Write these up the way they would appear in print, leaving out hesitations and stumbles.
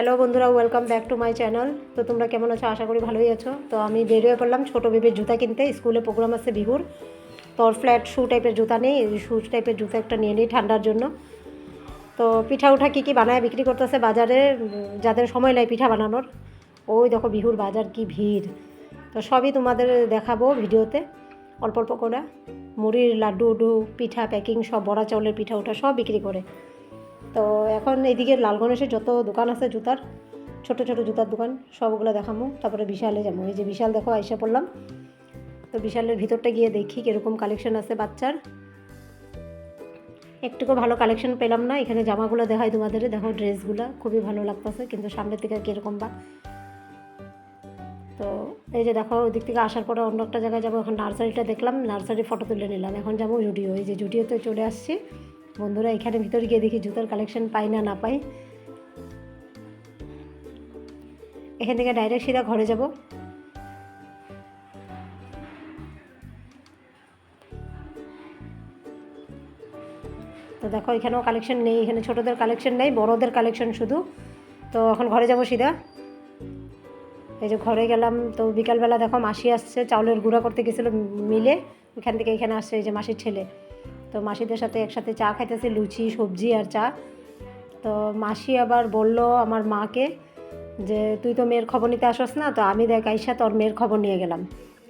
Hello বন্ধুরা, welcome back to my channel. তো তোমরা কেমন আছো? আশা করি ভালোই আছো। তো আমি বেরিয়ে পড়লাম ছোটো বেবির জুতা কিনতে। স্কুলে প্রোগ্রাম আছে বিহুর, তো ওর ফ্ল্যাট শু টাইপের জুতা নেই, শু টাইপের জুতা একটা নিয়ে নিই ঠান্ডার জন্য। তো পিঠা উঠা কী কী বানায় বিক্রি করতেছে বাজারে, যাদের সময় নেই পিঠা বানানোর। ওই দেখো বিহুর বাজার কি ভিড়। তো সবই তোমাদের দেখাবো ভিডিওতে, অল্প অল্প করে। মুড়ির লাড্ডু উডু পিঠা প্যাকিং সব, বড়া চাউলের পিঠা ওঠা সব বিক্রি করে। তো এখন এইদিকে লাল গণেশের যত দোকান আছে জুতার, ছোট ছোট জুতার দোকান, সবগুলো দেখাবো। তারপরে বিশালে যাবো। এই যে বিশাল দেখো আইসা পড়লাম। তো বিশালের ভিতরটা গিয়ে দেখি কীরকম কালেকশন আছে বাচ্চার। একটুকু ভালো কালেকশন পেলাম না। এখানে জামাগুলো দেখাই তোমাদের, দেখো ড্রেসগুলো খুবই ভালো লাগতেছে, কিন্তু সামনের থেকে কীরকম বা। তো এই যে দেখো ওই দিক থেকে আসার পরে অন্য একটা জায়গায় যাবো। এখন নার্সারিটা দেখলাম, নার্সারির ফটো তুলে নিলাম। এখন যাবো জুডিও। এই যে জুডিওতে চলে আসছি বন্ধুরা। এখানে ভিতরে গিয়ে দেখি জুতার কালেকশন পাই না না পাই। এখান থেকে ডাইরেক্ট সিধা ঘরে যাব। তো দেখো এখানেও কালেকশন নেই, এখানে ছোটোদের কালেকশন নেই, বড়োদের কালেকশন শুধু। তো এখন ঘরে যাব সিধা। এই যে ঘরে গেলাম। তো বিকালবেলা দেখো মাসি আসছে, চাউলের গুঁড়া করতে গেছিলো মিলে, এখান থেকে এখানে আসছে এই যে মাসির ছেলে। তো মাসিদের সাথে একসাথে চা খাইতেছে, লুচি সবজি আর চা। তো মাসি আবার বলল আমার মাকে যে তুই তো মেয়ের খবর নিতে আসস না, তো আমি দেখ আইসা তোর মেয়ের খবর নিয়ে গেলাম।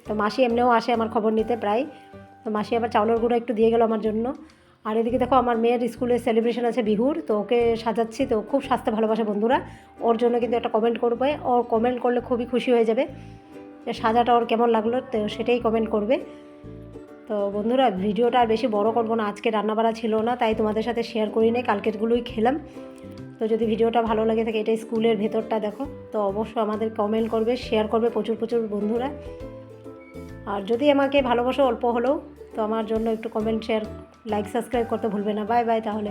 তো মাসি এমনিও আসে আমার খবর নিতে প্রায়। তো মাসি আবার চাউলের গুঁড়ো একটু দিয়ে গেল আমার জন্য। আর এদিকে দেখো আমার মেয়ের স্কুলে সেলিব্রেশন আছে বিহুর, তো ওকে সাজাচ্ছি। তো খুব সাজতে ভালোবাসে বন্ধুরা, ওর জন্য কিন্তু একটা কমেন্ট করবে। ওর কমেন্ট করলে খুবই খুশি হয়ে যাবে যে সাজাটা ওর কেমন লাগলো, তো সেটাই কমেন্ট করবে। তো বন্ধুরা ভিডিওটা আর বেশি বড় করব না, আজকে রান্নাবাড়া ছিল না তাই তোমাদের সাথে শেয়ার করি নাই, কালকেরগুলোই খেলাম। তো যদি ভিডিওটা ভালো লাগে থাকে, এটা স্কুলের ভেতরটা দেখো, তো অবশ্যই আমাদের কমেন্ট করবে, শেয়ার করবে প্রচুর প্রচুর বন্ধুরা। আর যদি আমাকে ভালোবাসো অল্প হলেও, তো আমার জন্য একটু কমেন্ট শেয়ার লাইক সাবস্ক্রাইব করতে ভুলবে না। বাই বাই তাহলে।